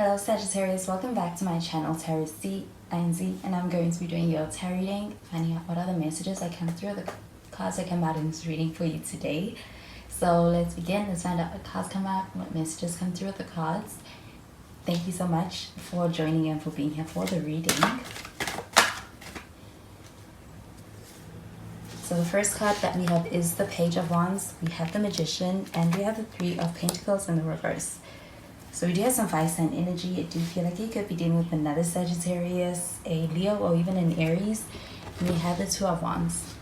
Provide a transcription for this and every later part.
Hello Sagittarius, welcome back to my channel Tarot C and Z, and I'm going to be doing your tarot reading, finding out what other messages that come through, the cards that come out in this reading for you today. So let's begin. Let's find out what cards come out, what messages come through with the cards. Thank you so much for joining and for being here for the reading. So the first card that we have is the Page of Wands, we have the Magician, and we have the Three of Pentacles in the reverse. So we do have some fire sign energy. I do feel like you could be dealing with another Sagittarius, a Leo, or even an Aries. And we have the Two of Wands.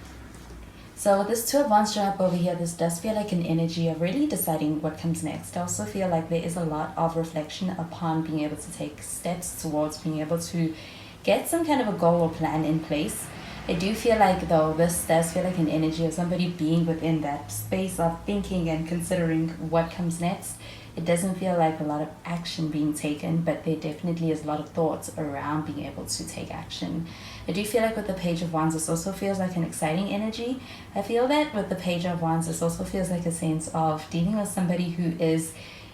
So with this Two of Wands showing up over here, this does feel like an energy of really deciding what comes next. I also feel like there is a lot of reflection upon being able to take steps towards being able to get some kind of a goal or plan in place. I do feel like, though, this does feel like an energy of somebody being within that space of thinking and considering what comes next. It doesn't feel like a lot of action being taken, but there definitely is a lot of thoughts around being able to take action. I do feel like with the Page of Wands, this also feels like an exciting energy. I feel that with the Page of Wands, this also feels like a sense of dealing with somebody who is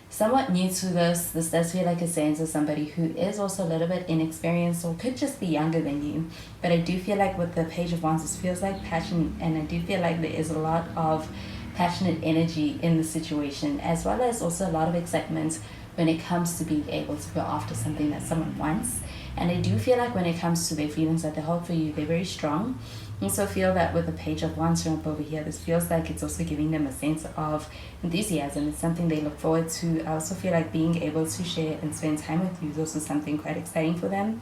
somewhat new to this. This does feel like a sense of somebody who is also a little bit inexperienced or could just be younger than you. But I do feel like with the Page of Wands, this feels like passion, and I do feel like there is a lot of passionate energy in the situation, as well as also a lot of excitement when it comes to being able to go after something that someone wants. And I do feel like when it comes to their feelings that they hold for you, they're very strong. I also feel that with the Page of Wands showing up over here, this feels like it's also giving them a sense of enthusiasm. It's something they look forward to. I also feel like being able to share and spend time with you is also something quite exciting for them.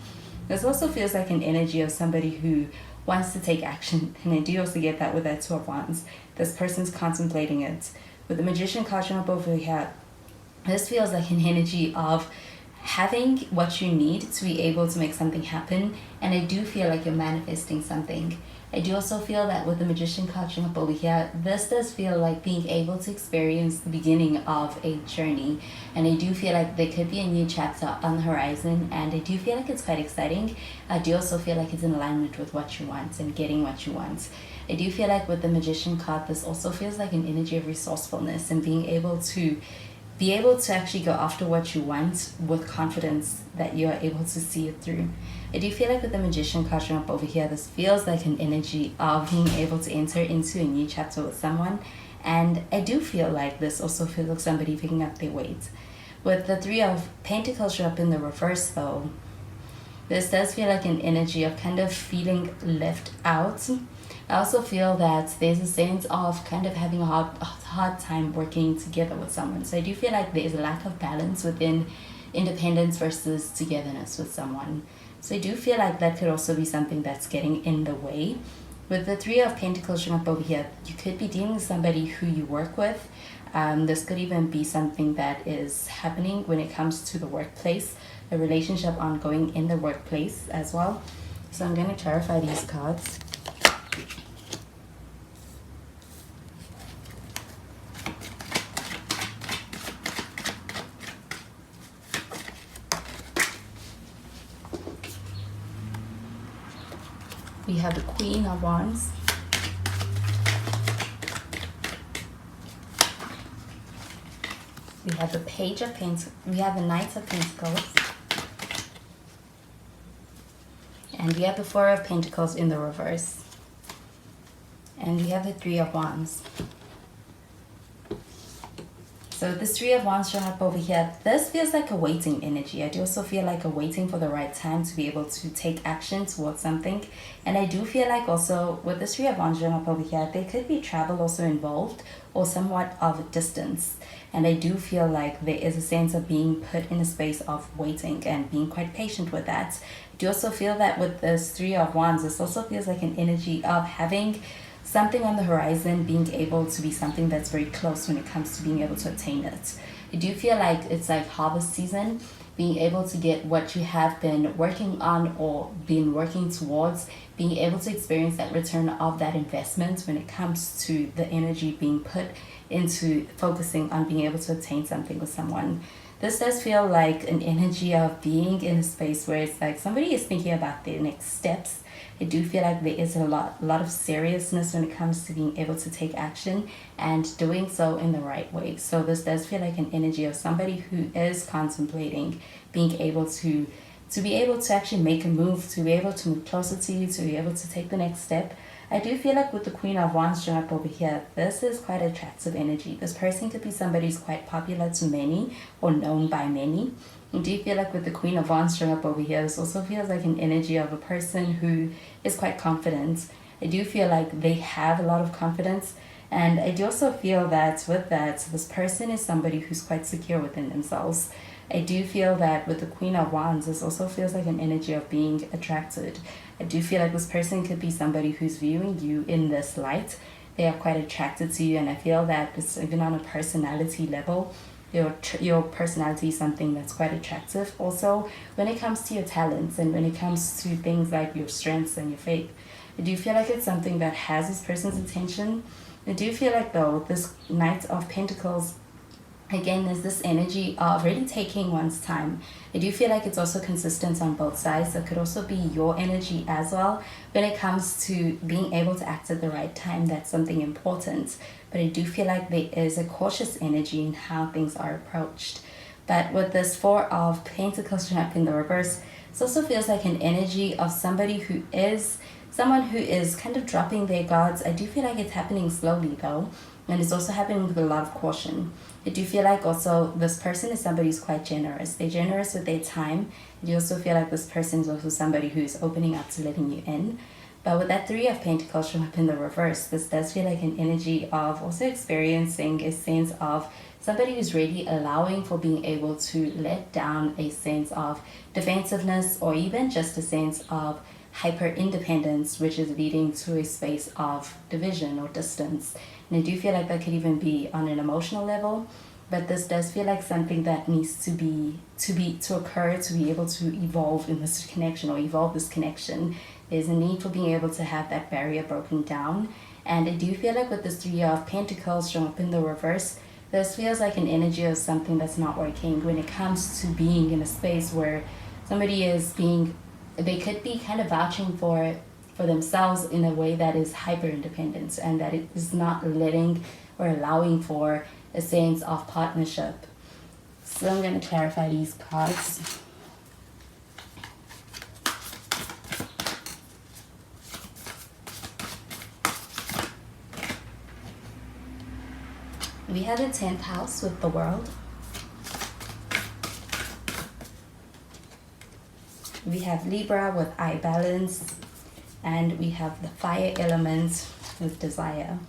This also feels like an energy of somebody who wants to take action, and I do also get that with that Two of Wands. This person's contemplating it. With the Magician card showing up over here, this feels like an energy of having what you need to be able to make something happen, and I do feel like you're manifesting something. I do also feel that with the Magician card showing up over here, this does feel like being able to experience the beginning of a journey, and I do feel like there could be a new chapter on the horizon, and I do feel like it's quite exciting. I do also feel like it's in alignment with what you want and getting what you want. I do feel like with the Magician card, this also feels like an energy of resourcefulness and being able to actually go after what you want with confidence that you are able to see it through. I do feel like with the Magician card showing up over here, this feels like an energy of being able to enter into a new chapter with someone, and I do feel like this also feels like somebody picking up their weight. With the Three of Pentacles showing up in the reverse though, this does feel like an energy of kind of feeling left out. I also feel that there's a sense of kind of having a hard time working together with someone. So I do feel like there is a lack of balance within independence versus togetherness with someone. So I do feel like that could also be something that's getting in the way. With the Three of Pentacles showing up over here, you could be dealing with somebody who you work with. This could even be something that is happening when it comes to the workplace, a relationship ongoing in the workplace as well. So I'm going to clarify these cards. We have the Queen of Wands. We have the Page of Pentacles. We have the Knight of Pentacles. And we have the Four of Pentacles in the reverse. And we have the Three of Wands. So this Three of Wands showing up over here, this feels like a waiting energy. I do also feel like a waiting for the right time to be able to take action towards something. And I do feel like also with this Three of Wands showing up over here, there could be travel also involved or somewhat of a distance. And I do feel like there is a sense of being put in a space of waiting and being quite patient with that. I do also feel that with this Three of Wands, this also feels like an energy of having something on the horizon being able to be something that's very close when it comes to being able to attain it. I do feel like it's like harvest season, being able to get what you have been working on or been working towards, being able to experience that return of that investment when it comes to the energy being put into focusing on being able to attain something with someone. This does feel like an energy of being in a space where it's like somebody is thinking about their next steps. I do feel like there is a lot of seriousness when it comes to being able to take action and doing so in the right way. So this does feel like an energy of somebody who is contemplating being able to be able to actually make a move, to be able to move closer to you, to be able to take the next step. I do feel like with the Queen of Wands showing up over here, this is quite attractive energy. This person could be somebody who's quite popular to many or known by many. I do feel like with the Queen of Wands showing up over here, this also feels like an energy of a person who is quite confident. I do feel like they have a lot of confidence. And I do also feel that with that, this person is somebody who's quite secure within themselves. I do feel that with the Queen of Wands, this also feels like an energy of being attracted. I do feel like this person could be somebody who's viewing you in this light. They are quite attracted to you, and I feel that it's even on a personality level. Your personality is something that's quite attractive. Also, when it comes to your talents and when it comes to things like your strengths and your faith, I do feel like it's something that has this person's attention. I do feel like, though, this Knight of Pentacles, again, there's this energy of really taking one's time. I do feel like it's also consistent on both sides. It could also be your energy as well. When it comes to being able to act at the right time, that's something important. But I do feel like there is a cautious energy in how things are approached. But with this Four of Pentacles showing up in the reverse, it also feels like an energy of somebody who is someone who is kind of dropping their guards. I do feel like it's happening slowly though, and it's also happening with a lot of caution. I do feel like also this person is somebody who's quite generous. They're generous with their time. I do also feel like this person is also somebody who's opening up to letting you in. But with that Three of Pentacles showing up in the reverse, this does feel like an energy of also experiencing a sense of somebody who's really allowing for being able to let down a sense of defensiveness, or even just a sense of hyper independence, which is leading to a space of division or distance. And I do feel like that could even be on an emotional level, but this does feel like something that needs to occur to be able to evolve in this connection, or evolve this connection. There's a need for being able to have that barrier broken down. And I do feel like with this Three of Pentacles showing up in the reverse, this feels like an energy of something that's not working when it comes to being in a space where somebody is being, they could be kind of vouching for themselves in a way that is hyper independence, and that it is not letting or allowing for a sense of partnership. So I'm going to clarify these cards. We have the 10th house with the World. We have Libra with eye balance, and we have the fire element with desire.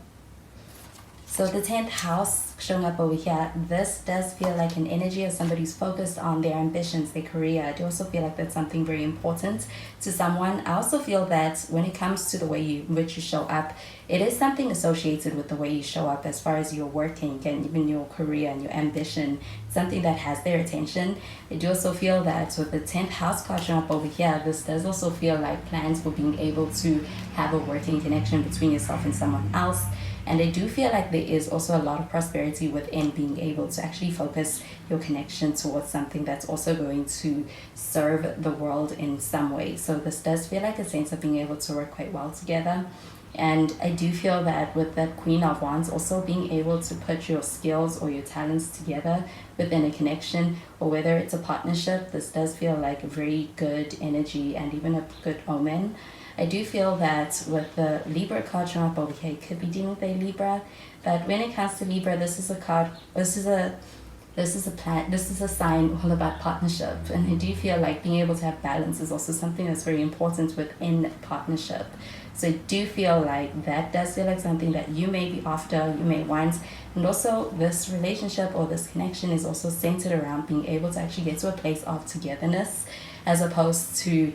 So the 10th house showing up over here, this does feel like an energy of somebody who's focused on their ambitions, their career. I do also feel like that's something very important to someone. I also feel that when it comes to the way in which you show up, it is something associated with the way you show up as far as your working and even your career and your ambition, something that has their attention. I do also feel that with the 10th house card showing up over here, this does also feel like plans for being able to have a working connection between yourself and someone else. And I do feel like there is also a lot of prosperity within being able to actually focus your connection towards something that's also going to serve the world in some way. So this does feel like a sense of being able to work quite well together. And I do feel that with that Queen of Wands, also being able to put your skills or your talents together within a connection, or whether it's a partnership, this does feel like a very good energy and even a good omen. I do feel that with the Libra card showing up over here, it could be dealing with a Libra, but when it comes to Libra, this is a card, this is a sign all about partnership. And I do feel like being able to have balance is also something that's very important within partnership. So I do feel like that does feel like something that you may be after, you may want. And also this relationship or this connection is also centered around being able to actually get to a place of togetherness, as opposed to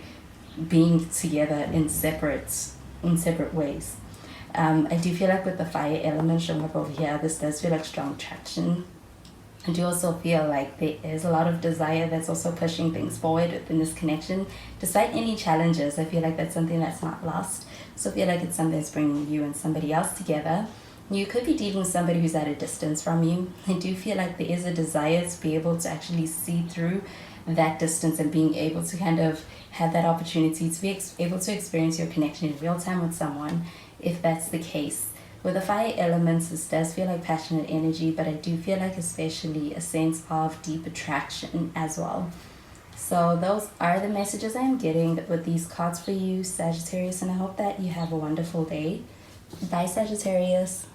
being together in separate ways. I do feel like with the fire element showing up over here, this does feel like strong attraction. I do also feel like there is a lot of desire that's also pushing things forward within this connection. Despite any challenges, I feel like that's something that's not lost. So I feel like it's something that's bringing you and somebody else together. You could be dealing with somebody who's at a distance from you. I do feel like there is a desire to be able to actually see through that distance and being able to kind of have that opportunity to be able to experience your connection in real time with someone, if that's the case. With the fire elements, this does feel like passionate energy, but I do feel like especially a sense of deep attraction as well. So those are the messages I'm getting with these cards for you, Sagittarius, and I hope that you have a wonderful day. Bye, Sagittarius.